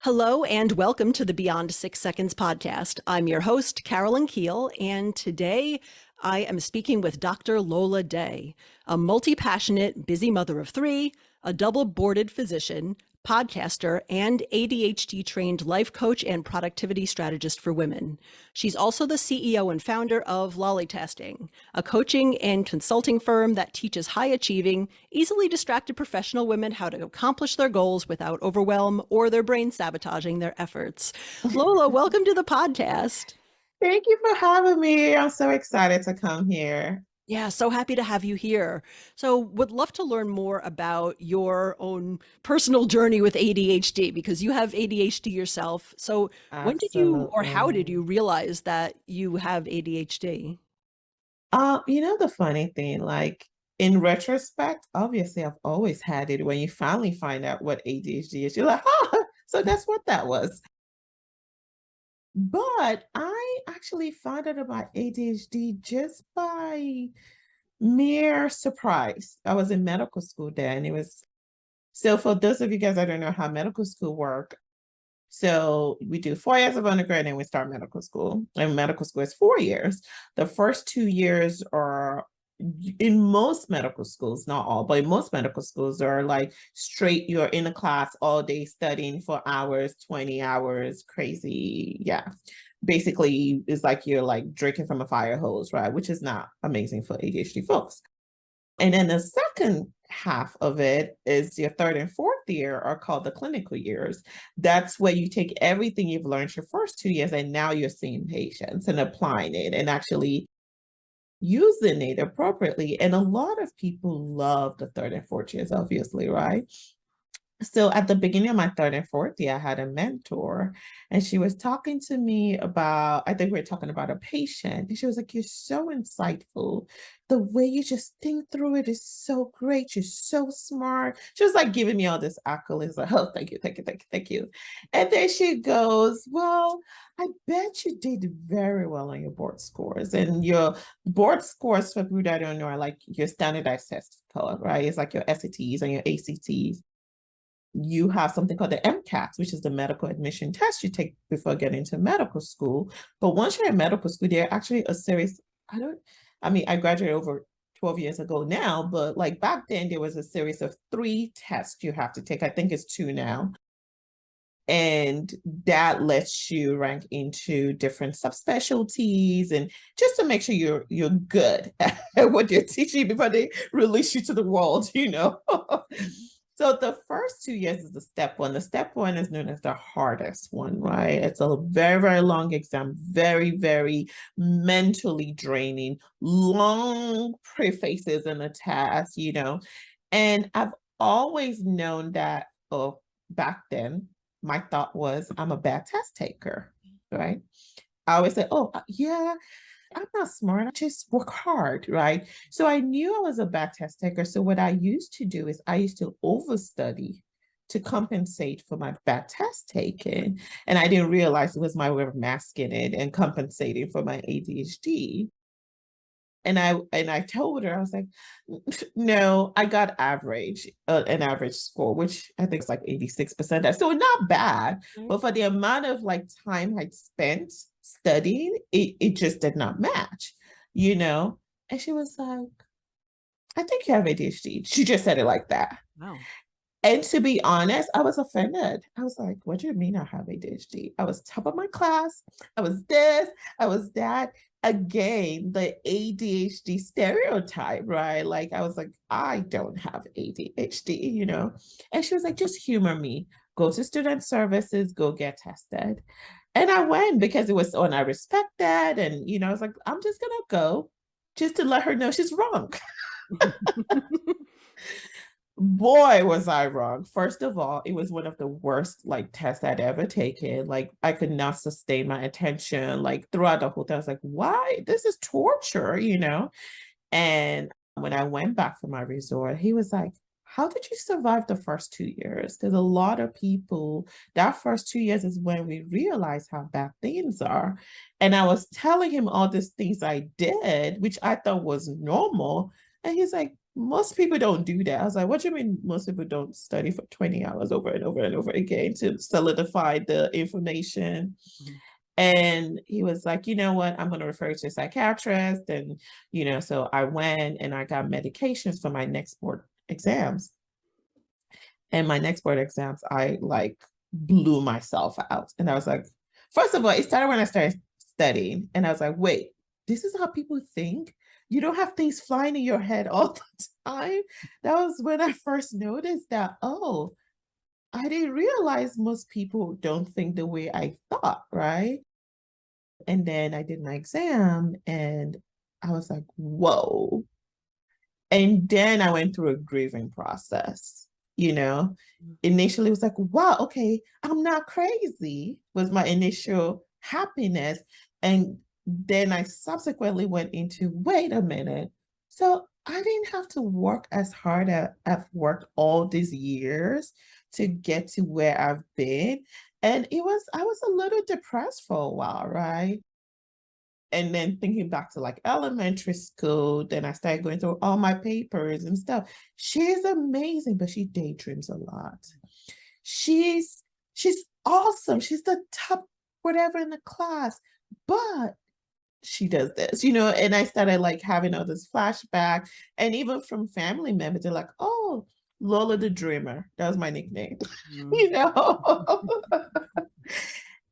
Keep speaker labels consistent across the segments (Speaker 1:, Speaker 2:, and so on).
Speaker 1: Hello and welcome to the Beyond 6 Seconds podcast. I'm your host, Carolyn Keel, and today I am speaking with Dr. Lola Day, a multi-passionate, busy mother of three, a double-boarded physician, podcaster, and ADHD-trained life coach and productivity strategist for women. She's also the CEO and founder of LollieTasking, a coaching and consulting firm that teaches high-achieving, easily distracted professional women how to accomplish their goals without overwhelm or their brain sabotaging their efforts. Lola, welcome to the podcast.
Speaker 2: Thank you for having me. I'm so excited to come here.
Speaker 1: Yeah, so happy to have you here. So, would love to learn more about your own personal journey with ADHD because you have ADHD yourself. So, when did you or how did
Speaker 2: Absolutely.
Speaker 1: you realize that you have ADHD?
Speaker 2: The funny thing, like in retrospect, obviously I've always had it. When you finally find out what ADHD is, you're like, oh, so that's what that was. But I actually found out about ADHD just by mere surprise. I was in medical school then, and it was so for those of you guys that don't know how medical school work. So we do 4 years of undergrad and we start medical school. And medical school is 4 years. The first 2 years are in most medical schools, not all, but in most medical schools are like straight, you're in a class all day studying for hours, 20 hours, crazy. Yeah. Basically, it's like you're like drinking from a fire hose, right? Which is not amazing for ADHD folks. And then the second half of it is your third and fourth year are called the clinical years. That's where you take everything you've learned your first 2 years and now you're seeing patients and applying it and actually using it appropriately. And a lot of people love the third and fourth years, obviously, right? So at the beginning of my third and fourth year, I had a mentor and she was talking to me about, I think we were talking about a patient. And she was like, you're so insightful. The way you just think through it is so great. You're so smart. She was like giving me all this accolades. Like, oh, thank you, thank you, thank you, thank you. And then she goes, well, I bet you did very well on your board scores. And your board scores, for people that don't know, are like your standardized test color, right? It's like your SATs and your ACTs. You have something called the MCAT, which is the medical admission test you take before getting into medical school. But once you're in medical school, there are actually a series. I graduated over 12 years ago now, but like back then, there was a series of 3 tests you have to take. I think it's 2 now. And that lets you rank into different subspecialties and just to make sure you're good at what you're teaching before they release you to the world. So the first 2 years is the step one. The step one is known as the hardest one, right? It's a very, very long exam, very, very mentally draining, long prefaces in the test. And I've always known that, back then, my thought was I'm a bad test taker, right? I always say, oh, yeah, I'm not smart. I just work hard, right? So I knew I was a bad test taker. So what I used to do is I used to overstudy to compensate for my bad test taking. And I didn't realize it was my way of masking it and compensating for my ADHD. And I told her, I was like, no, I got an average score, which I think is like 86%. So not bad, but for the amount of like time I'd spent studying, it just did not match. And she was like, I think you have ADHD. She just said it like that.
Speaker 1: Wow.
Speaker 2: And to be honest, I was offended. I was like, what do you mean I have ADHD? I was top of my class. I was this, I was that. Again, the ADHD stereotype, right? Like, I was like, I don't have ADHD. And she was like, just humor me. Go to student services, go get tested. And I went because it was on, I respect that. And, I was like, I'm just going to go just to let her know she's wrong. Boy, was I wrong. First of all, it was one of the worst like tests I'd ever taken. Like I could not sustain my attention like throughout the whole thing. I was like, why? This is torture. And when I went back for my resort, he was like, how did you survive the first 2 years? Because a lot of people, that first 2 years is when we realize how bad things are. And I was telling him all these things I did, which I thought was normal. And he's like, most people don't do that. I was like, what do you mean most people don't study for 20 hours over and over and over again to solidify the information?
Speaker 1: Mhm.
Speaker 2: And he was like, you know what, I'm going to refer you to a psychiatrist. And, so I went and I got medications for my next board exams. And my next board exams, I like blew myself out. And I was like, first of all, it started when I started studying. And I was like, wait, this is how people think? You don't have things flying in your head all the time. That was when I first noticed that, oh, I didn't realize most people don't think the way I thought, right? And then I did my exam and I was like, whoa. And then I went through a grieving process, you know.
Speaker 1: Mhm.
Speaker 2: Initially, it was like, wow, okay, I'm not crazy, was my initial happiness. And then I subsequently went into, wait a minute. So I didn't have to work as hard as I've worked all these years to get to where I've been. And I was a little depressed for a while, right? And then thinking back to like elementary school, then I started going through all my papers and stuff. She's amazing, but she daydreams a lot. She's she's awesome. She's the top whatever in the class, but she does this, and I started like having all this flashback. And even from family members, they're like, oh, Lola the Dreamer. That was my nickname,
Speaker 1: Mhm.
Speaker 2: you know.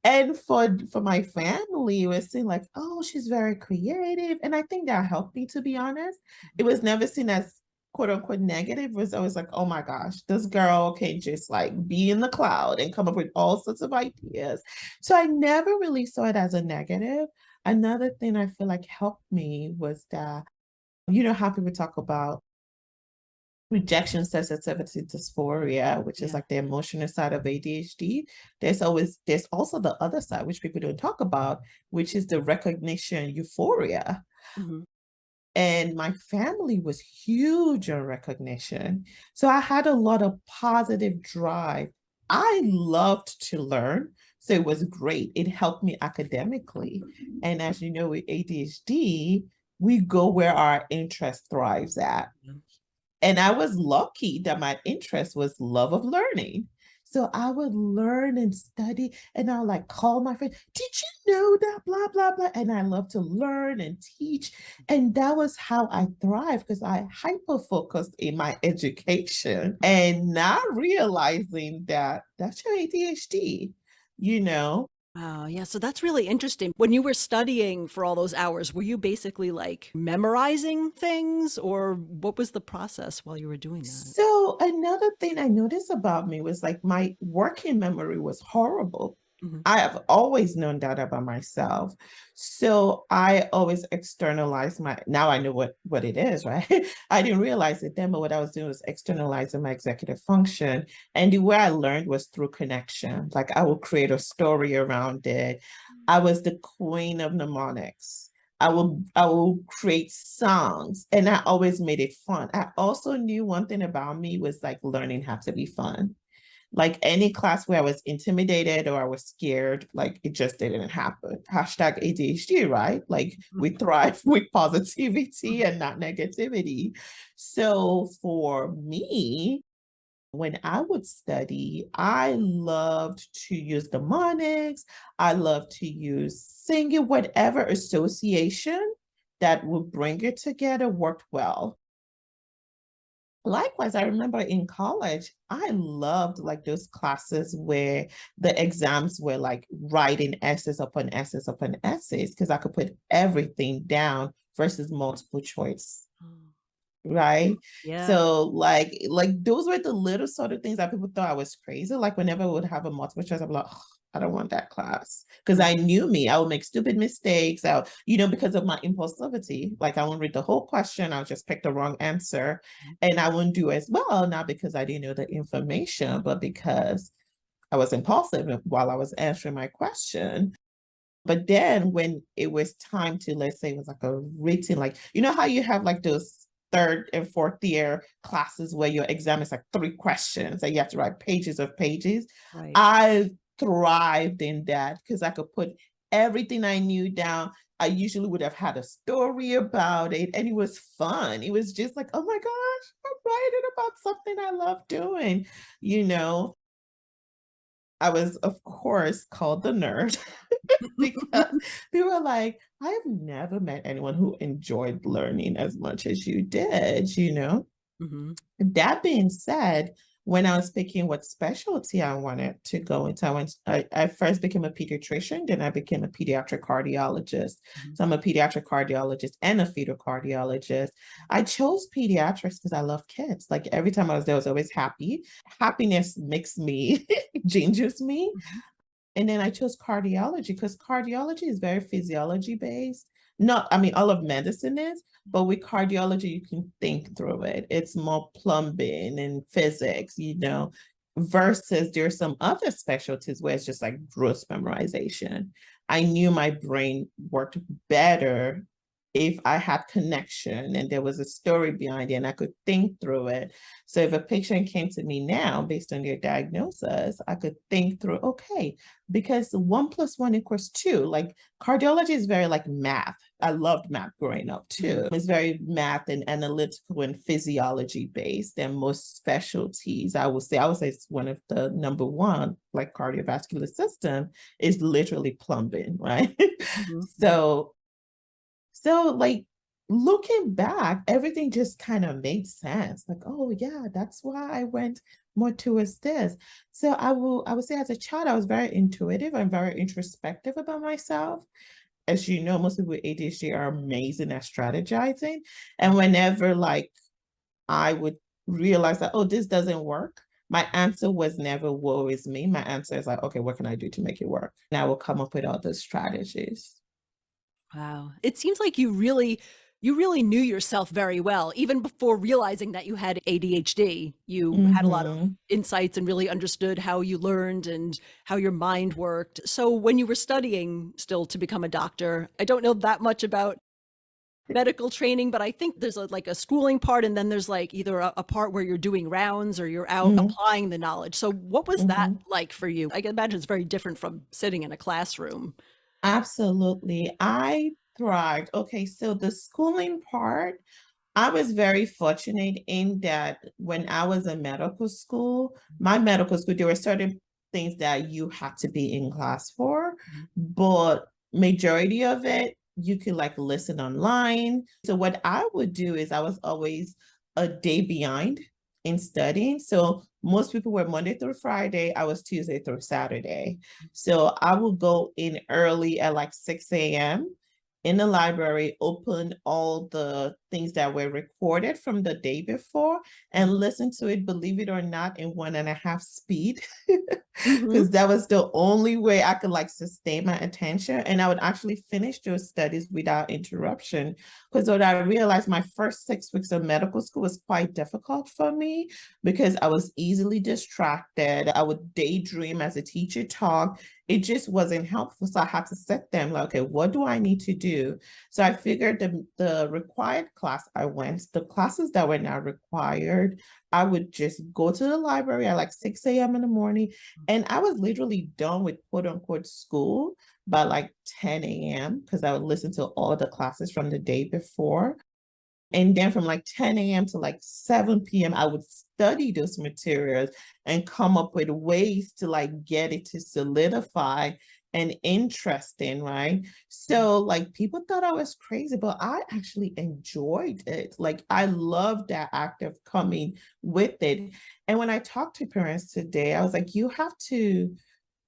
Speaker 2: And for my family, it was seen like, oh, she's very creative. And I think that helped me, to be honest. It was never seen as quote unquote negative. It was always like, oh my gosh, this girl can just like be in the cloud and come up with all sorts of ideas. So I never really saw it as a negative. Another thing I feel like helped me was that, how people talk about rejection sensitivity dysphoria, which is
Speaker 1: Yeah.
Speaker 2: like the emotional side of ADHD. There's also the other side, which people don't talk about, which is the recognition euphoria.
Speaker 1: Mhm.
Speaker 2: And my family was huge on recognition. So I had a lot of positive drive. I loved to learn. So it was great. It helped me academically. And as you know, with ADHD, we go where our interest thrives at.
Speaker 1: Yeah.
Speaker 2: And I was lucky that my interest was love of learning. So I would learn and study, and I would like call my friend, did you know that blah, blah, blah? And I love to learn and teach. And that was how I thrived because I hyper focused in my education and not realizing that that's your ADHD, you know?
Speaker 1: Wow. Yeah. So that's really interesting. When you were studying for all those hours, were you basically like memorizing things, or what was the process while you were doing that?
Speaker 2: So another thing I noticed about me was like my working memory was horrible.
Speaker 1: Mhm.
Speaker 2: I have always known that about myself. So I always externalize now I know what it is, right? I didn't realize it then, but what I was doing was externalizing my executive function. And the way I learned was through connection. Like I would create a story around it. I was the queen of mnemonics. I will create songs and I always made it fun. I also knew one thing about me was like learning how to be fun. Like any class where I was intimidated or I was scared, like it just didn't happen. Hashtag ADHD, right? Like we thrive with positivity and not negativity. So for me, when I would study, I loved to use mnemonics. I loved to use singing, whatever association that would bring it together worked well. Likewise, I remember in college, I loved like those classes where the exams were like writing essays upon essays upon essays because I could put everything down versus multiple choice,
Speaker 1: Oh,
Speaker 2: right?
Speaker 1: yeah.
Speaker 2: So like those were the little sort of things that people thought I was crazy. Like whenever I would have a multiple choice, I'd be like, "Ugh, I don't want that class." Because I knew me, I would make stupid mistakes out, because of my impulsivity. Like I won't read the whole question, I'll just pick the wrong answer. And I wouldn't do as well, not because I didn't know the information, but because I was impulsive while I was answering my question. But then when it was time to, let's say it was like a written, like, you know how you have like those third and fourth year classes where your exam is like 3 questions and you have to write pages of pages.
Speaker 1: Right.
Speaker 2: I thrived in that because I could put everything I knew down. I usually would have had a story about it, and it was fun. It was just like, oh my gosh, I'm writing about something I love doing, you know. I was, of course, called the nerd because people were like, I have never met anyone who enjoyed learning as much as you did, you know?
Speaker 1: Mhm.
Speaker 2: That being said, when I was picking what specialty I wanted to go into, I first became a pediatrician, then I became a pediatric cardiologist.
Speaker 1: Mhm.
Speaker 2: So I'm a pediatric cardiologist and a fetal cardiologist. I chose pediatrics because I love kids. Like every time I was there, I was always happy. Happiness makes me, gingers me.
Speaker 1: Mhm.
Speaker 2: And then I chose cardiology because cardiology is very physiology based. Not, I mean, all of medicine is, but with cardiology, you can think through it. It's more plumbing and physics, you know, versus there's some other specialties where it's just like gross memorization. I knew my brain worked better if I had connection and there was a story behind it and I could think through it. So if a patient came to me now based on their diagnosis, I could think through, okay, because 1 + 1 = 2. Like cardiology is very like math. I loved math growing up too.
Speaker 1: Mhm.
Speaker 2: It's very math and analytical and physiology based. And most specialties, I would say it's one of the number one, like cardiovascular system is literally plumbing, right?
Speaker 1: Mhm. Mhm.
Speaker 2: so so like looking back, everything just kind of made sense. Like, oh yeah, that's why I went more towards this. So I would say as a child, I was very intuitive and very introspective about myself. As you know, most people with ADHD are amazing at strategizing. And whenever like I would realize that, oh, this doesn't work, my answer was never woe is me. My answer is like, okay, what can I do to make it work? And I will come up with all the strategies.
Speaker 1: Wow. It seems like you really knew yourself very well. Even before realizing that you had ADHD, you had a lot of
Speaker 2: Mm-hmm.
Speaker 1: insights and really understood how you learned and how your mind worked. So when you were studying still to become a doctor, I don't know that much about medical training, but I think there's like a schooling part, and then there's like either a part where you're doing rounds or you're out
Speaker 2: Mm-hmm.
Speaker 1: applying the knowledge. So what was that
Speaker 2: Mm-hmm.
Speaker 1: like for you? I can imagine it's very different from sitting in a classroom.
Speaker 2: Absolutely. I thrived. Okay, so the schooling part, I was very fortunate in that when I was in medical school, my medical school, there were certain things that you had to be in class for,
Speaker 1: Mhm.
Speaker 2: but majority of it, you could like listen online. So what I would do is I was always a day behind in studying. So most people were Monday through Friday. I was Tuesday through Saturday. So I would go in early at like 6 a.m. in the library, open all the things that were recorded from the day before and listen to it, believe it or not, in 1.5 speed.
Speaker 1: Mhm.
Speaker 2: Because that was the only way I could like sustain my attention. And I would actually finish those studies without interruption. Because what I realized my first 6 weeks of medical school was quite difficult for me because I was easily distracted. I would daydream as a teacher talked. It just wasn't helpful. So I had to set them like, okay, what do I need to do? So I figured the required class I went, the classes that were not required, I would just go to the library at like 6 a.m. in the morning. And I was literally done with quote unquote school by like 10 a.m. because I would listen to all the classes from the day before. And then from like 10 a.m. to like 7 p.m., I would study those materials and come up with ways to like get it to solidify and interesting, right? So like people thought I was crazy, but I actually enjoyed it. Like I loved that act of coming with it. And when I talk to parents today, I was like, you have to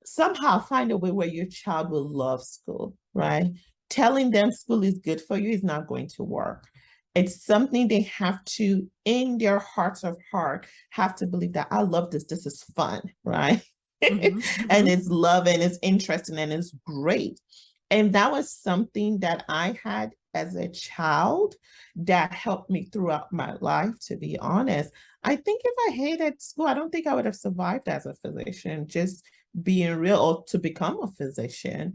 Speaker 2: somehow find a way where your child will love school, right? Telling them school is good for you is not going to work. It's something they have to, in their hearts of heart, have to believe that I love this. This is fun, right?
Speaker 1: Mhm.
Speaker 2: And
Speaker 1: Mhm.
Speaker 2: it's love and it's interesting and it's great. And that was something that I had as a child that helped me throughout my life, to be honest. I think if I hated school, I don't think I would have survived as a physician, just being real, or to become a physician.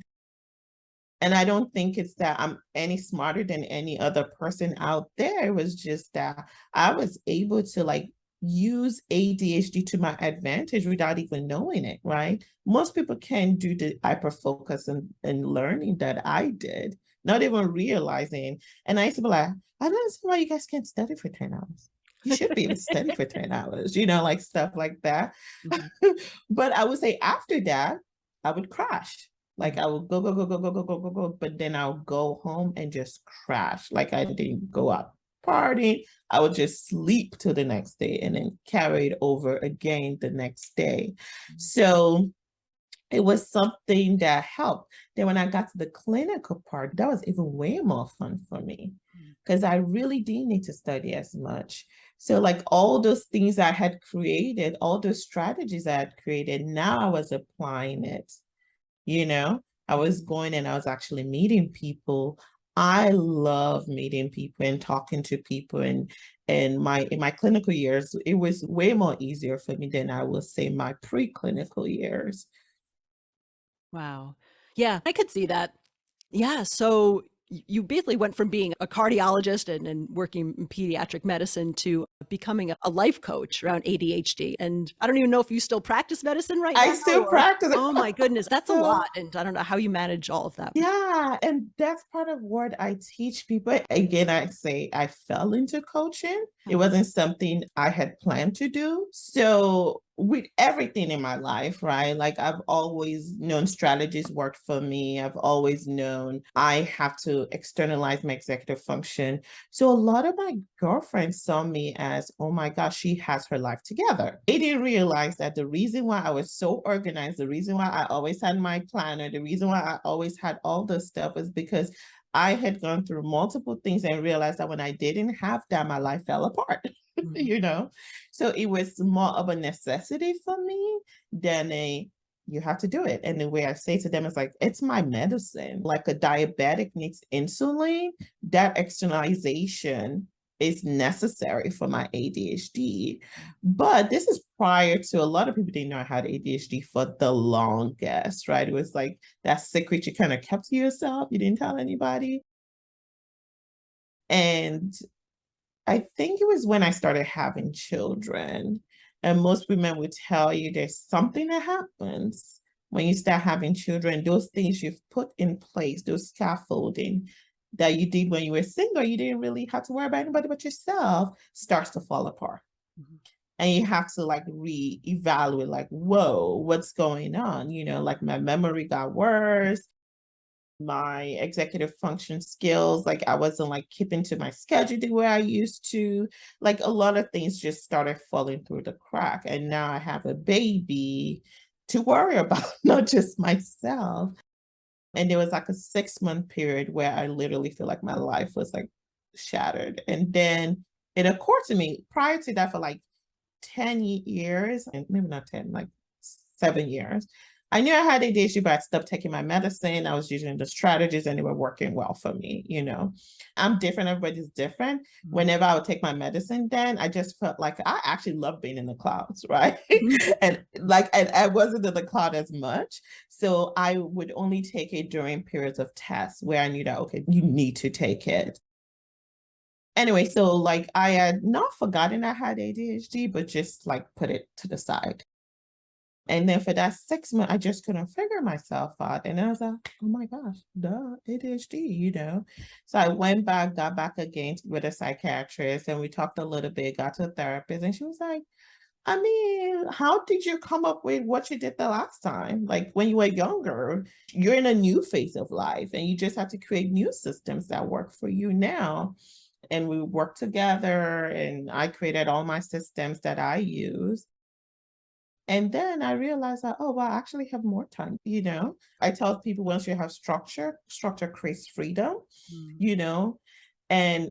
Speaker 2: And I don't think it's that I'm any smarter than any other person out there. It was just that I was able to like use ADHD to my advantage without even knowing it, right? Most people can't do the hyper focus and learning that I did, not even realizing. And I used to be like, I don't understand why you guys can't study for 10 hours. You should be able to study for 10 hours, like stuff like that.
Speaker 1: Mhm.
Speaker 2: But I would say after that, I would crash. Like
Speaker 1: Mhm.
Speaker 2: I would go, go, go, go, go, go, go, go, go. But then I'll go home and just crash. Like I didn't go out partying. I would just sleep till the next day and then carry it over again the next day. So it was something that helped. Then when I got to the clinical part, that was even way more fun for me because I really didn't need to study as much. So like all those things I had created, all those strategies I had created, now I was applying it, you know? I was going and I was actually meeting people. I love meeting people and talking to people and in my clinical years, it was way more easier for me than I would say my preclinical years.
Speaker 1: Wow. Yeah, I could see that. Yeah, so you basically went from being a cardiologist and working in pediatric medicine to becoming a life coach around ADHD. And I don't even know if you still practice medicine right
Speaker 2: I
Speaker 1: now
Speaker 2: still
Speaker 1: or
Speaker 2: practice it.
Speaker 1: oh my goodness, that's a
Speaker 2: So
Speaker 1: lot. And I don't know how you manage all of that.
Speaker 2: yeah, and that's part of what I teach people. Again, I say I fell into coaching. It wasn't something I had planned to do. So, with everything in my life, right? Like, I've always known strategies work for me. I've always known I have to externalize my executive function. So, a lot of my girlfriends saw me as, oh my gosh, she has her life together. They didn't realize that the reason why I was so organized, the reason why I always had my planner, the reason why I always had all this stuff was because I had gone through multiple things and realized that when I didn't have that, my life fell apart,
Speaker 1: Mhm.
Speaker 2: you know? So it was more of a necessity for me than you have to do it. And the way I say to them is like, it's my medicine. Like a diabetic needs insulin, that externalization is necessary for my ADHD. But this is prior to a lot of people didn't know I had ADHD for the longest, right? It was like that secret you kind of kept to yourself. You didn't tell anybody. And I think it was when I started having children. And most women would tell you there's something that happens when you start having children. Those things you've put in place, those scaffolding that you did when you were single, you didn't really have to worry about anybody but yourself, starts to fall apart.
Speaker 1: Mhm.
Speaker 2: And you have to like reevaluate, like, whoa, what's going on? Like my memory got worse, my executive function skills, like I wasn't like keeping to my schedule the way I used to. Like a lot of things just started falling through the crack. And now I have a baby to worry about, not just myself. And there was like a 6-month period where I literally feel like my life was like shattered. And then it occurred to me prior to that for like 10 years, and maybe not 10, like 7 years. I knew I had ADHD, but I stopped taking my medicine. I was using the strategies and they were working well for me. I'm different, everybody's different.
Speaker 1: Mhm.
Speaker 2: Whenever I would take my medicine, then I just felt like I actually love being in the clouds, right?
Speaker 1: Mhm.
Speaker 2: and I wasn't in the cloud as much. So I would only take it during periods of tests where I knew that, okay, you need to take it. Anyway, so like I had not forgotten I had ADHD, but just like put it to the side. And then for that 6 months, I just couldn't figure myself out. And I was like, oh my gosh, duh, ADHD. So I went back, got back again with a psychiatrist, and we talked a little bit, got to a therapist, and she was like, I mean, how did you come up with what you did the last time? Like when you were younger, you're in a new phase of life and you just have to create new systems that work for you now. And we worked together and I created all my systems that I use. And then I realized that, oh, well, I actually have more time. I tell people once you have structure, structure creates freedom,
Speaker 1: Mhm.
Speaker 2: you know, and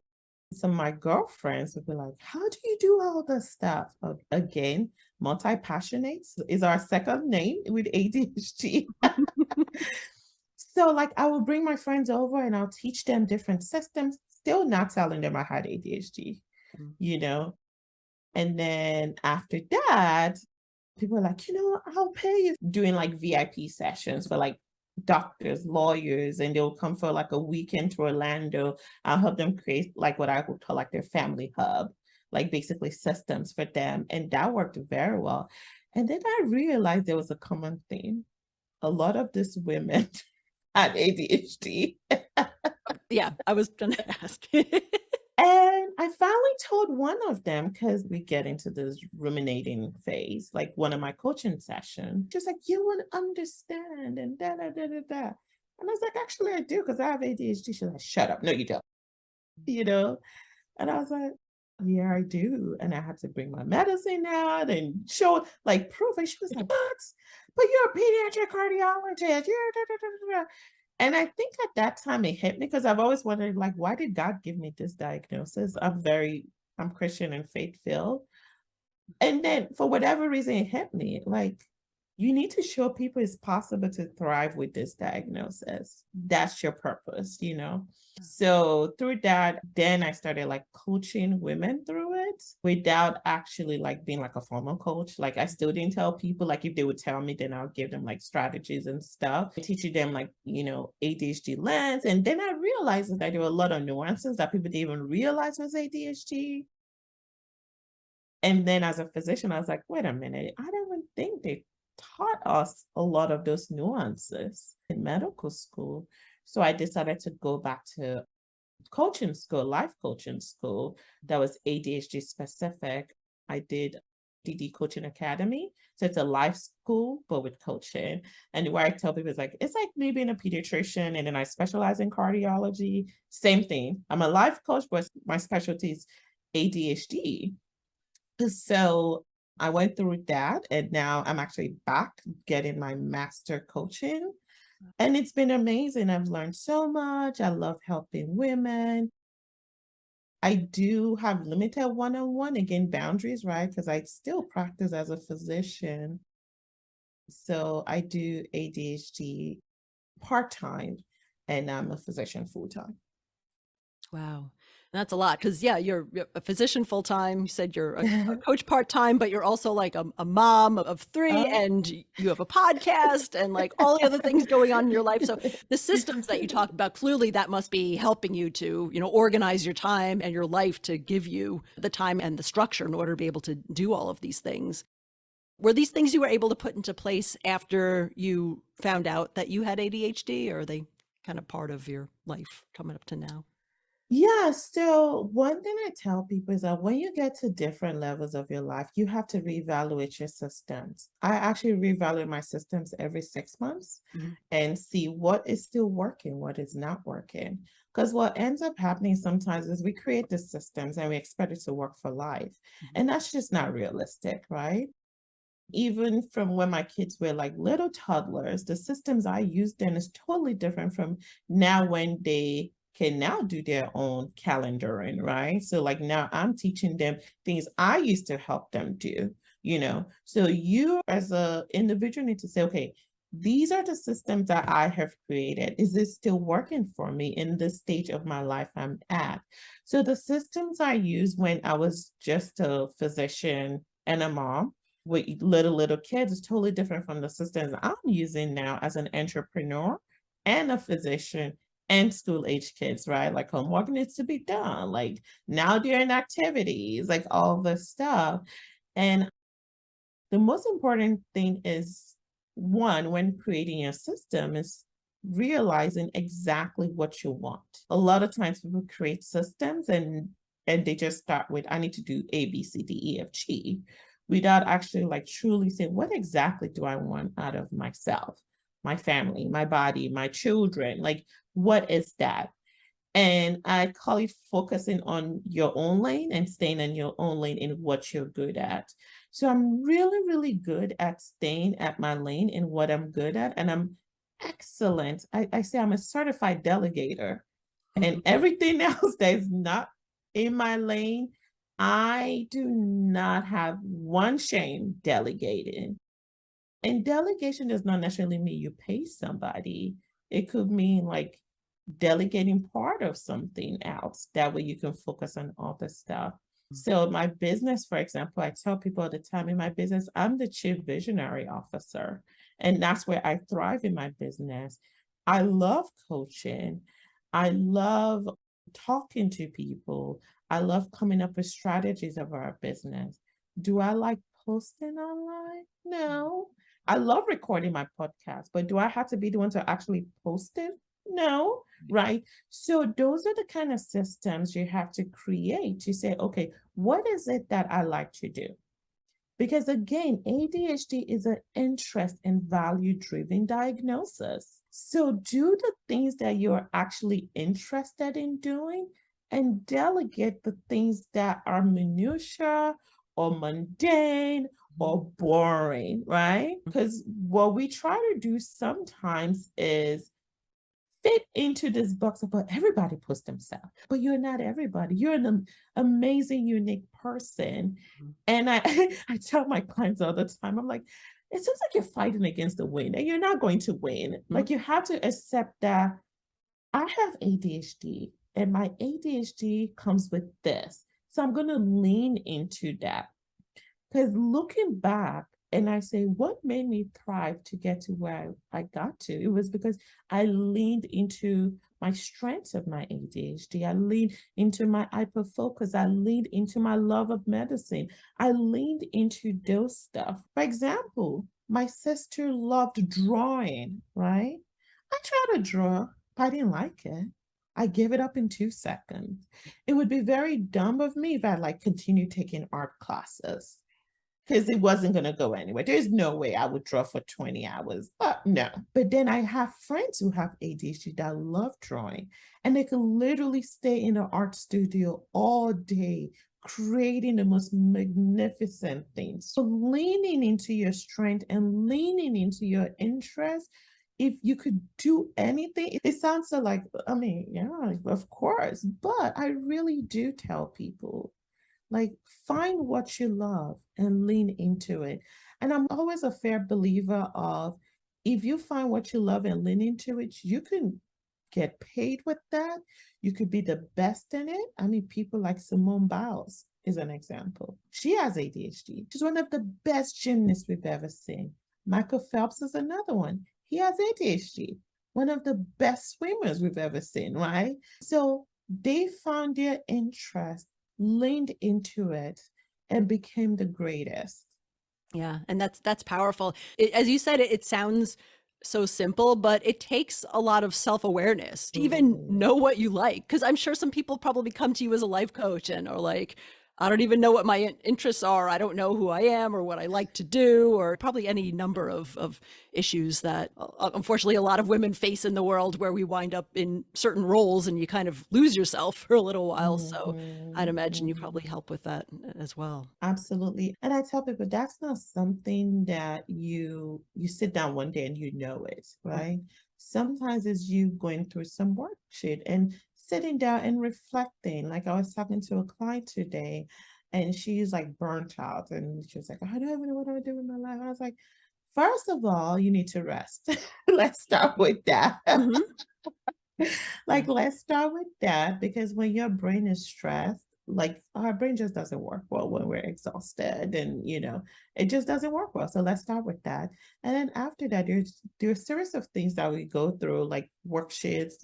Speaker 2: some of my girlfriends would be like, how do you do all this stuff? Again, multi-passionate is our second name with ADHD. So like I will bring my friends over and I'll teach them different systems, still not telling them I had ADHD,
Speaker 1: Mhm.
Speaker 2: you know? And then after that, people are like, I'll pay you doing like VIP sessions for like doctors, lawyers, and they'll come for like a weekend to Orlando. I'll help them create like what I would call like their family hub. like basically systems for them. And that worked very well. And then I realized there was a common theme. A lot of these women had ADHD.
Speaker 1: Yeah, I was going to ask.
Speaker 2: And I finally told one of them because we get into this ruminating phase, like one of my coaching sessions. She's like, you would understand, and da da da da da. And I was like, actually, I do because I have ADHD. She's like, shut up. No, you don't. You know? And I was like, yeah, I do. And I had to bring my medicine out and show like proof. And she was like, what? But you're a pediatric cardiologist. You're da, da, da, da, da. And I think at that time it hit me because I've always wondered, like, why did God give me this diagnosis? I'm Christian and faith filled. And then for whatever reason, it hit me. Like, you need to show people it's possible to thrive with this diagnosis. That's your purpose, you know? So through that, then I started like coaching women through it without actually like being like a formal coach. Like I still didn't tell people, like if they would tell me, then I'll give them like strategies and stuff, teaching them like, you know, ADHD lens. And then I realized that there were a lot of nuances that people didn't even realize was ADHD. And then as a physician, I was like, wait a minute, I don't even think they taught us a lot of those nuances in medical school. So I decided to go back to coaching school, life coaching school that was ADHD specific. I did DD Coaching Academy. So it's a life school, but with coaching. And where I tell people it's like me being a pediatrician and then I specialize in cardiology. Same thing. I'm a life coach, but my specialty is ADHD. So I went through that and now I'm actually back getting my master coaching. And it's been amazing. I've learned so much. I love helping women. I do have limited one-on-one, again, boundaries, right? Because I still practice as a physician. So I do ADHD part-time and I'm a physician full-time.
Speaker 1: Wow. That's a lot because, yeah, you're a physician full time. You said you're a coach part time, but you're also like a mom of three
Speaker 2: Oh.
Speaker 1: and you have a podcast and like all the other things going on in your life. So the systems that you talk about, clearly that must be helping you to, organize your time and your life to give you the time and the structure in order to be able to do all of these things. Were these things you were able to put into place after you found out that you had ADHD, or are they kind of part of your life coming up to now?
Speaker 2: Yeah, so one thing I tell people is that when you get to different levels of your life, you have to reevaluate your systems. I actually reevaluate my systems every 6 months
Speaker 1: Mhm.
Speaker 2: and see what is still working, what is not working. Because what ends up happening sometimes is we create the systems and we expect it to work for life.
Speaker 1: Mhm.
Speaker 2: And that's just not realistic, right? Even from when my kids were like little toddlers, the systems I used then is totally different from now when they can now do their own calendaring, right? So like now I'm teaching them things I used to help them do, you know. So you as a individual need to say, okay, these are the systems that I have created. Is this still working for me in this stage of my life I'm at? So the systems I used when I was just a physician and a mom with little kids is totally different from the systems I'm using now as an entrepreneur and a physician and school age kids, right? Like homework needs to be done, like now during activities, like all this stuff. And the most important thing is one, when creating your system, is realizing exactly what you want. A lot of times people create systems and they just start with, I need to do A, B, C, D, E, F, G, without actually like truly saying, what exactly do I want out of myself, my family, my body, my children? Like, what is that? And I call it focusing on your own lane and staying in your own lane in what you're good at. So I'm really, really good at staying at my lane in what I'm good at. And I'm excellent. I say I'm a certified delegator. And everything else that is not in my lane, I do not have one shame delegating. And delegation does not necessarily mean you pay somebody. It could mean like delegating part of something else. That way you can focus on all the stuff. So my business, for example, I tell people all the time in my business, I'm the chief visionary officer. And that's where I thrive in my business. I love coaching. I love talking to people. I love coming up with strategies of our business. Do I like posting online? No. I love recording my podcast, but do I have to be the one to actually post it? No, right? So those are the kind of systems you have to create to say, okay, what is it that I like to do? Because again, ADHD is an interest and value driven diagnosis. So do the things that you're actually interested in doing and delegate the things that are minutia or mundane or boring, right? Because what we try to do sometimes is fit into this box of what everybody puts themselves, but you're not everybody. You're an amazing, unique person. And I, I tell my clients all the time, I'm like, it seems like you're fighting against the wind and you're not going to win. Like you have to accept that I have ADHD and my ADHD comes with this. So I'm going to lean into that. Because looking back, and I say, what made me thrive to get to where I got to? It was because I leaned into my strengths of my ADHD. I leaned into my hyperfocus. I leaned into my love of medicine. I leaned into those stuff. For example, my sister loved drawing, right? I tried to draw, but I didn't like it. I gave it up in 2 seconds. It would be very dumb of me if I like continued taking art classes because it wasn't going to go anywhere. There's no way I would draw for 20 hours. No. But then I have friends who have ADHD that love drawing, and they can literally stay in an art studio all day, creating the most magnificent things. So leaning into your strength and leaning into your interest, if you could do anything, it sounds so like, I mean, yeah, of course. But I really do tell people, like, find what you love and lean into it. And I'm always a fair believer of if you find what you love and lean into it, you can get paid with that. You could be the best in it. I mean, people like Simone Biles is an example. She has ADHD. She's one of the best gymnasts we've ever seen. Michael Phelps is another one. He has ADHD. One of the best swimmers we've ever seen, right? So they found their interest, leaned into it, and became the greatest.
Speaker 1: Yeah, and that's powerful. As you said, it sounds so simple, but it takes a lot of self-awareness to even know what you like. Because I'm sure some people probably come to you as a life coach and are like, I don't even know what my interests are. I don't know who I am or what I like to do, or probably any number of issues that unfortunately a lot of women face in the world, where we wind up in certain roles and you kind of lose yourself for a little while. So I'd imagine you probably help with that as well.
Speaker 2: Absolutely. And I tell people that's not something that you sit down one day and you know it, right? Sometimes it's you going through some worksheet and sitting down and reflecting. Like I was talking to a client today and she's like burnt out and she was like, I don't even know what I do with my life. I was like, first of all, you need to rest. Let's start with that.
Speaker 1: Mhm.
Speaker 2: Like, let's start with that because when your brain is stressed, like our brain just doesn't work well when we're exhausted and it just doesn't work well. So let's start with that. And then after that, there's a series of things that we go through, like worksheets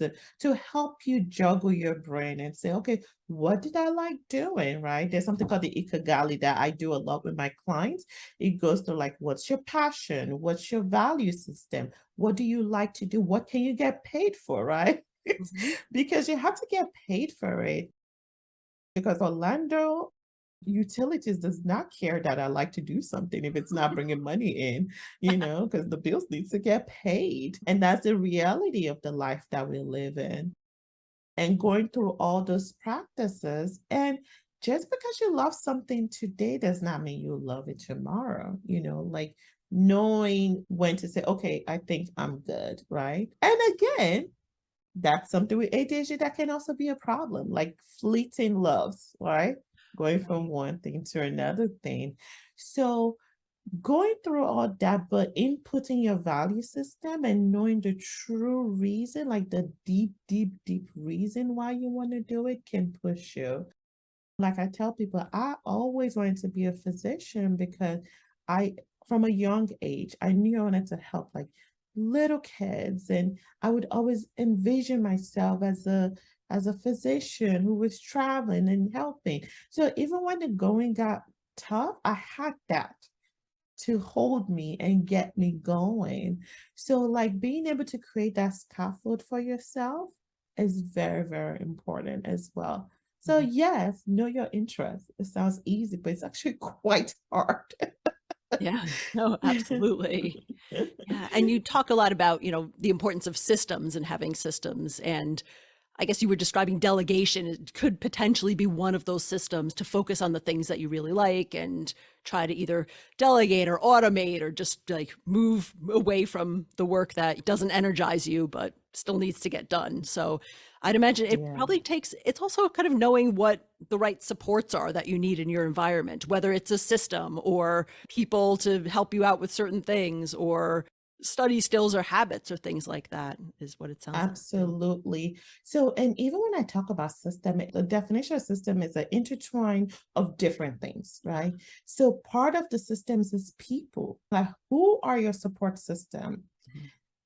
Speaker 2: to help you juggle your brain and say, okay, what did I like doing? Right? There's something called the Ikagali that I do a lot with my clients. It goes through like, what's your passion? What's your value system? What do you like to do? What can you get paid for? Right?
Speaker 1: Mhm.
Speaker 2: Because you have to get paid for it. Because Orlando Utilities does not care that I like to do something if it's not bringing money in, because the bills need to get paid. And that's the reality of the life that we live in. And going through all those practices, and just because you love something today does not mean you love it tomorrow, like knowing when to say, okay, I think I'm good, right? And again, that's something with ADHD that can also be a problem, like fleeting loves, right? Going from one thing to another thing. So going through all that, but inputting your value system and knowing the true reason, like the deep, deep, deep reason why you want to do it can push you. Like I tell people, I always wanted to be a physician because from a young age, I knew I wanted to help like little kids. And I would always envision myself as a as a physician who was traveling and helping. So even when the going got tough, I had that to hold me and get me going. So, like being able to create that scaffold for yourself is very, very important as well. So,
Speaker 1: Mhm.
Speaker 2: yes, know your interests. It sounds easy, but it's actually quite hard.
Speaker 1: Yeah, no, absolutely. Yeah, and you talk a lot about, the importance of systems and having systems. And I guess you were describing delegation. It could potentially be one of those systems to focus on the things that you really like and try to either delegate or automate or just like move away from the work that doesn't energize you but still needs to get done. So I'd imagine it
Speaker 2: Yeah.
Speaker 1: probably it's also kind of knowing what the right supports are that you need in your environment, whether it's a system or people to help you out with certain things or study skills or habits or things like that is what it sounds like too.
Speaker 2: Absolutely. So, and even when I talk about system, the definition of system is an intertwine of different things, right? So, part of the systems is people. Like, who are your support system?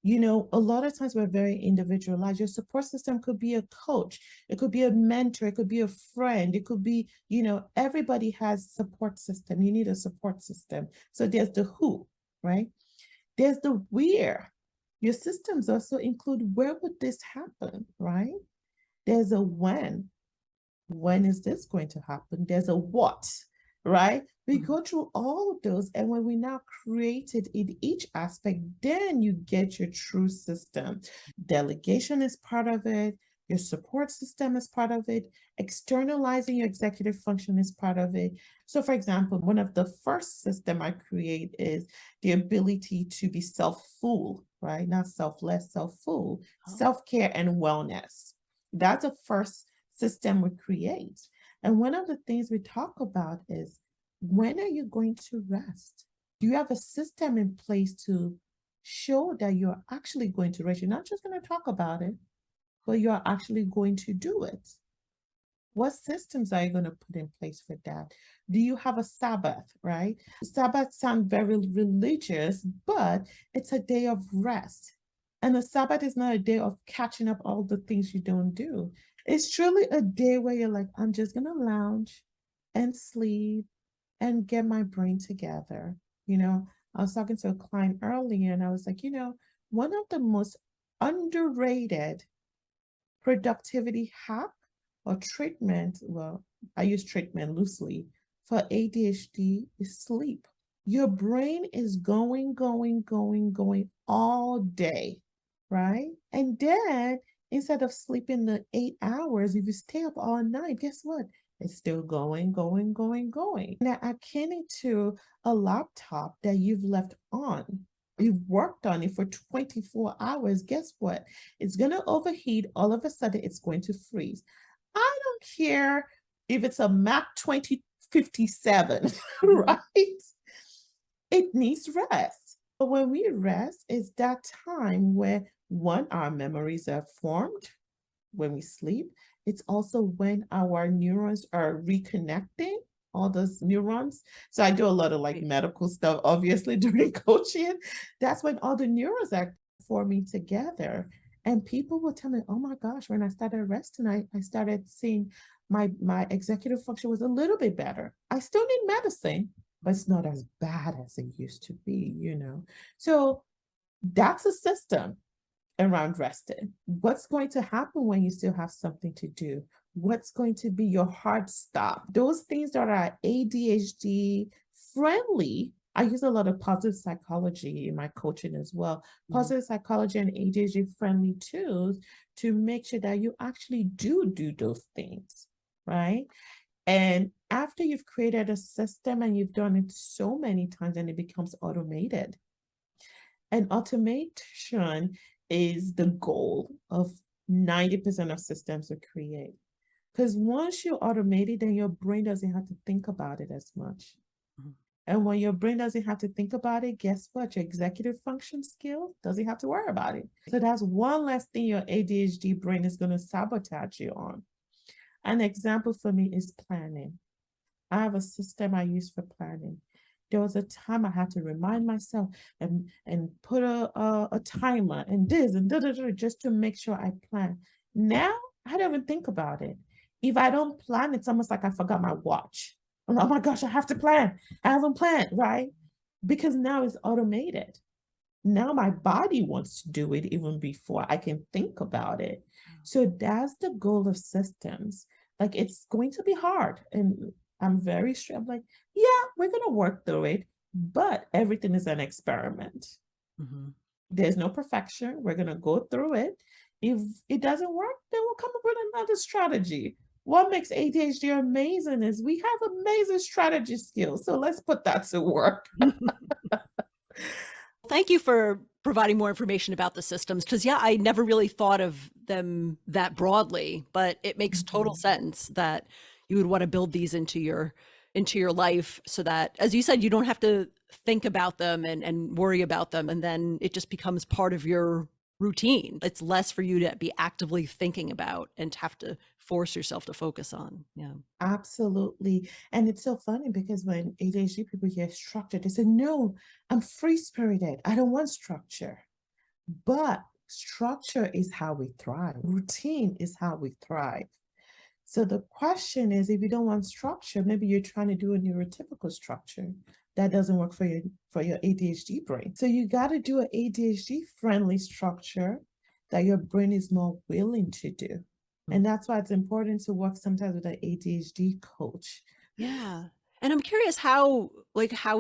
Speaker 1: Mhm.
Speaker 2: A lot of times we're very individualized. Your support system could be a coach, it could be a mentor, it could be a friend, it could be, everybody has support system. You need a support system. So, there's the who, right? There's the where. Your systems also include where would this happen, right? There's a when. When is this going to happen? There's a what, right? We
Speaker 1: Mhm.
Speaker 2: go through all of those. And when we now create it in each aspect, then you get your true system. Delegation is part of it. Your support system is part of it. Externalizing your executive function is part of it. So, for example, one of the first system I create is the ability to be self-full, right? Not selfless, self-full,
Speaker 1: Oh,
Speaker 2: self-care and wellness. That's a first system we create. And one of the things we talk about is, when are you going to rest? Do you have a system in place to show that you're actually going to rest? You're not just going to talk about it, but you're actually going to do it. What systems are you going to put in place for that? Do you have a Sabbath, right? Sabbath sounds very religious, but it's a day of rest. And the Sabbath is not a day of catching up all the things you don't do. It's truly a day where you're like, I'm just going to lounge and sleep and get my brain together. I was talking to a client earlier and I was like, one of the most underrated productivity hack or treatment, well, I use treatment loosely, for ADHD is sleep. Your brain is going all day, right? And then instead of sleeping the 8 hours, if you stay up all night, guess what? It's still going. Now, akin to a laptop that you've left on, you've worked on it for 24 hours, guess what? It's going to overheat. All of a sudden, it's going to freeze. I don't care if it's a Mac 2057,
Speaker 1: mhm.
Speaker 2: right? It needs rest. But when we rest, it's that time where one, our memories are formed when we sleep. It's also when our neurons are reconnecting, all those neurons. So I do a lot of like
Speaker 1: Right.
Speaker 2: medical stuff, obviously, during coaching. That's when all the neurons are forming together. And people will tell me, oh my gosh, when I started resting, I started seeing my executive function was a little bit better. I still need medicine, but it's not as bad as it used to be. So that's a system around resting. What's going to happen when you still have something to do? What's going to be your hard stop? Those things that are ADHD friendly. I use a lot of positive psychology in my coaching as well.
Speaker 1: Mhm.
Speaker 2: Positive psychology and ADHD friendly tools to make sure that you actually do those things, right? And after you've created a system and you've done it so many times and it becomes automated, and automation is the goal of 90% of systems we create. Because once you automate it, then your brain doesn't have to think about it as much.
Speaker 1: Mhm.
Speaker 2: And when your brain doesn't have to think about it, guess what? Your executive function skill doesn't have to worry about it. So that's one less thing your ADHD brain is going to sabotage you on. An example for me is planning. I have a system I use for planning. There was a time I had to remind myself and put a timer and this and da, da, da, just to make sure I plan. Now I don't even think about it. If I don't plan, it's almost like I forgot my watch. I'm like, oh my gosh, I have to plan. I haven't planned, right? Because now it's automated. Now my body wants to do it even before I can think about it. So that's the goal of systems. Like it's going to be hard. And I'm very sure I'm like, yeah, we're going to work through it, but everything is an experiment.
Speaker 1: Mhm.
Speaker 2: There's no perfection. We're going to go through it. If it doesn't work, then we'll come up with another strategy. What makes ADHD amazing is we have amazing strategy skills. So let's put that to work.
Speaker 1: Thank you for providing more information about the systems because, yeah, I never really thought of them that broadly, but it makes total
Speaker 2: Mhm.
Speaker 1: sense that you would want to build these into your life so that, as you said, you don't have to think about them and worry about them. And then it just becomes part of your routine. It's less for you to be actively thinking about and to have to force yourself to focus on. Yeah.
Speaker 2: Absolutely. And it's so funny because when ADHD people hear structure, they say, no, I'm free spirited. I don't want structure. But structure is how we thrive. Routine is how we thrive. So the question is, if you don't want structure, maybe you're trying to do a neurotypical structure that doesn't work for your ADHD brain. So you got to do an ADHD friendly structure that your brain is more willing to do. And that's why it's important to work sometimes with an ADHD coach.
Speaker 1: Yeah. And I'm curious how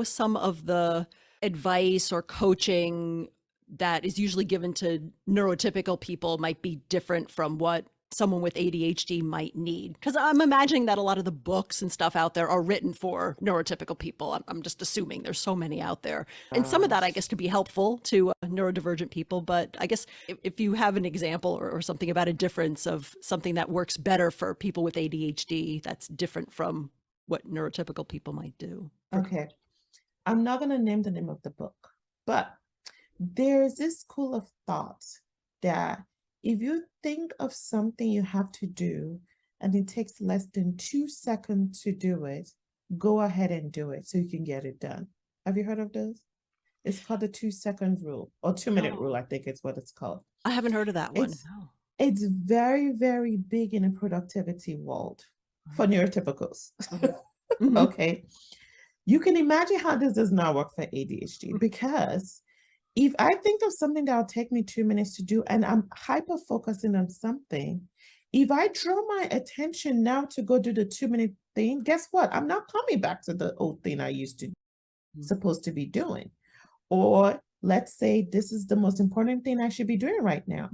Speaker 1: some of the advice or coaching that is usually given to neurotypical people might be different from what someone with ADHD might need. Because I'm imagining that a lot of the books and stuff out there are written for neurotypical people. I'm just assuming there's so many out there. And some of that, I
Speaker 2: Gosh.
Speaker 1: guess, could be helpful to neurodivergent people. But I guess if you have an example or something about a difference of something that works better for people with ADHD that's different from what neurotypical people might do.
Speaker 2: Okay. I'm not going to name the name of the book, but there's this school of thought that if you think of something you have to do and it takes less than 2 seconds to do it, go ahead and do it so you can get it done. Have you heard of this? It's called the 2 second rule or 2 minute rule,
Speaker 1: No,
Speaker 2: I think it's what it's called.
Speaker 1: I haven't heard of that one.
Speaker 2: It's
Speaker 1: No.
Speaker 2: it's very, very big in the productivity world for neurotypicals.
Speaker 1: Okay. Mhm.
Speaker 2: Okay. You can imagine how this does not work for ADHD because if I think of something that will take me 2 minutes to do and I'm hyper focusing on something, if I draw my attention now to go do the 2 minute thing, guess what? I'm not coming back to the old thing I used to supposed to be doing. Or let's say this is the most important thing I should be doing right now.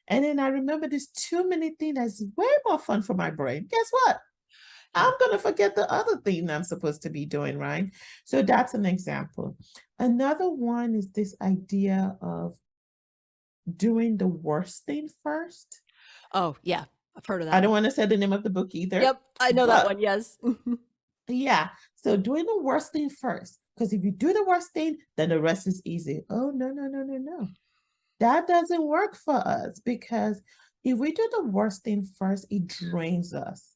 Speaker 2: And then I remember this 2 minute thing that's way more fun for my brain. Guess what?
Speaker 1: Yeah.
Speaker 2: I'm going to forget the other thing I'm supposed to be doing, right? So that's an example. Another one is this idea of doing the worst thing first.
Speaker 1: Oh, yeah. I've heard of
Speaker 2: I
Speaker 1: that
Speaker 2: don't
Speaker 1: one.
Speaker 2: want to say the name of the book either,
Speaker 1: Yep. I know that
Speaker 2: but
Speaker 1: one. Yes.
Speaker 2: yeah. So doing the worst thing first, because if you do the worst thing, then the rest is easy. Oh, no, no, no, no, no. That doesn't work for us because if we do the worst thing first, it drains us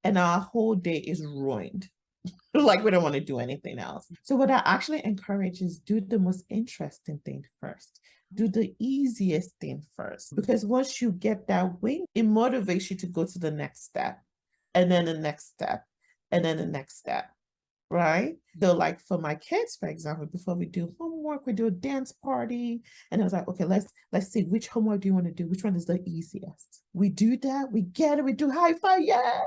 Speaker 2: and our whole day is ruined. Like we don't want to do anything else. So what I actually encourage is do the most interesting thing first. Do the easiest thing first. Because once you get that wing, it motivates you to go to the next step, and then the next step, and then the next step. Right. So, like for my kids, for example, before we do homework, we do a dance party. And I was like, okay, let's see which homework do you want to do? Which one is the easiest? We do that, we get it, we do high five, yeah,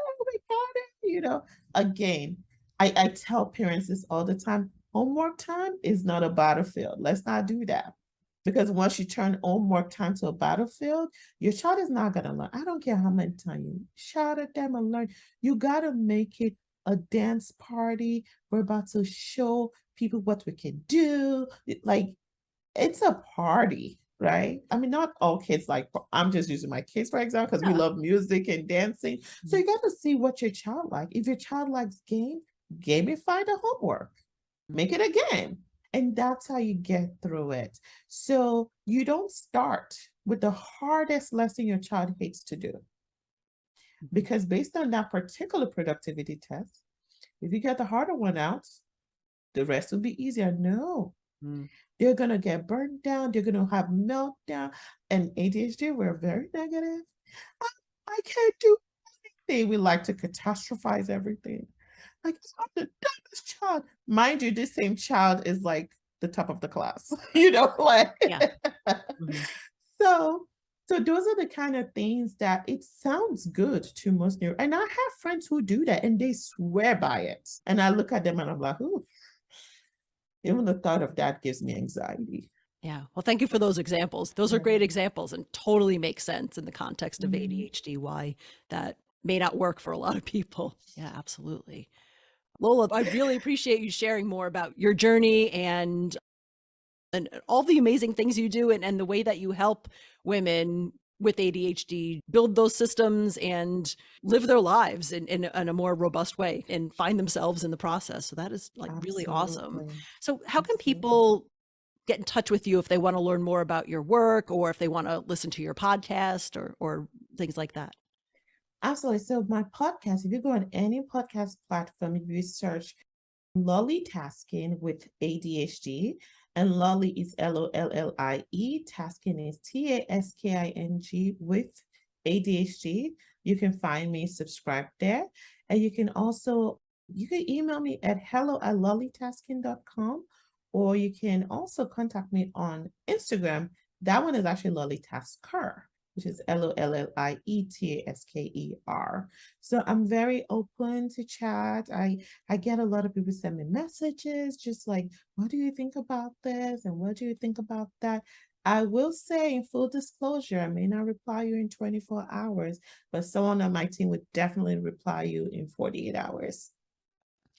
Speaker 2: we got it. Again, I tell parents this all the time. Homework time is not a battlefield. Let's not do that. Because once you turn homework time to a battlefield, your child is not gonna learn. I don't care how many times you shout at them and learn. You gotta make it a dance party. We're about to show people what we can do. Like it's a party, right? I mean, not all kids like, I'm just using my kids, for example, because we
Speaker 1: Yeah.
Speaker 2: love music and dancing. So you got to see what your child like. If your child likes gamify the homework, make it a game. And that's how you get through it. So you don't start with the hardest lesson your child hates to do. Because based on that particular productivity test, if you get the harder one out, the rest will be easier. No,
Speaker 1: Mm.
Speaker 2: they're going to get burned down. They're going to have meltdown. And ADHD, we're very negative. I can't do anything. We like to catastrophize everything. Like, I'm the dumbest child. Mind you, this same child is like the top of the class, like.
Speaker 1: Yeah. Mhm.
Speaker 2: So, so those are the kind of things that it sounds good to most new. And I have friends who do that and they swear by it. And I look at them and I'm like, ooh, even the thought of that gives me anxiety.
Speaker 1: Yeah. Well, thank you for those examples. Those are
Speaker 2: Yeah.
Speaker 1: great examples and totally make sense in the context of
Speaker 2: Mhm.
Speaker 1: ADHD, why that may not work for a lot of people. Yeah, absolutely. Lola, I really appreciate you sharing more about your journey and all the amazing things you do and the way that you help women with ADHD build those systems and live their lives in a more robust way and find themselves in the process. So that is like really awesome.
Speaker 2: Absolutely.
Speaker 1: So how can
Speaker 2: Absolutely.
Speaker 1: people get in touch with you if they want to learn more about your work or if they want to listen to your podcast or things like that?
Speaker 2: Absolutely. So my podcast, if you go on any podcast platform, if you search LollieTasking with ADHD, and Lollie is Lollie, Tasking is Tasking with ADHD. You can find me, subscribe there. And you can email me at hello@lollytasking.com, or you can also contact me on Instagram. That one is actually LollieTasker, which is LollieTasker. So I'm very open to chat. I get a lot of people send me messages just like, what do you think about this? And what do you think about that? I will say, in full disclosure, I may not reply you in 24 hours, but someone on my team would definitely reply you in 48 hours.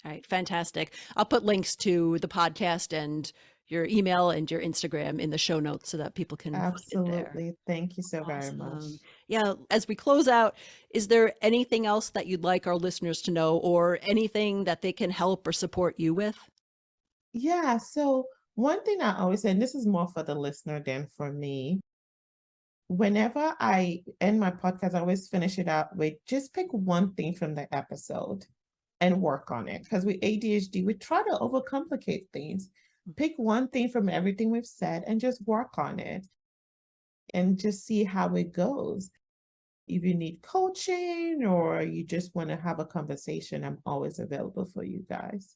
Speaker 1: All right, fantastic. I'll put links to the podcast and your email and your Instagram in the show notes so that people can find it there.
Speaker 2: Absolutely. Thank you so very much.
Speaker 1: Awesome. Yeah, as we close out, is there anything else that you'd like our listeners to know or anything that they can help or support you with?
Speaker 2: Yeah. So, one thing I always say, and this is more for the listener than for me, whenever I end my podcast, I always finish it out with just pick one thing from the episode and work on it. Because with ADHD, we try to overcomplicate things. Pick one thing from everything we've said and just work on it and just see how it goes. If you need coaching or you just want to have a conversation, I'm always available for you guys.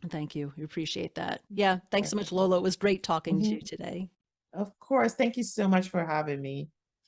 Speaker 1: Thank you. We appreciate that. Yeah, thanks so much,
Speaker 2: Perfect.
Speaker 1: Lola. It was great talking to
Speaker 2: Mhm.
Speaker 1: you today.
Speaker 2: Of course. Thank you so much for having me.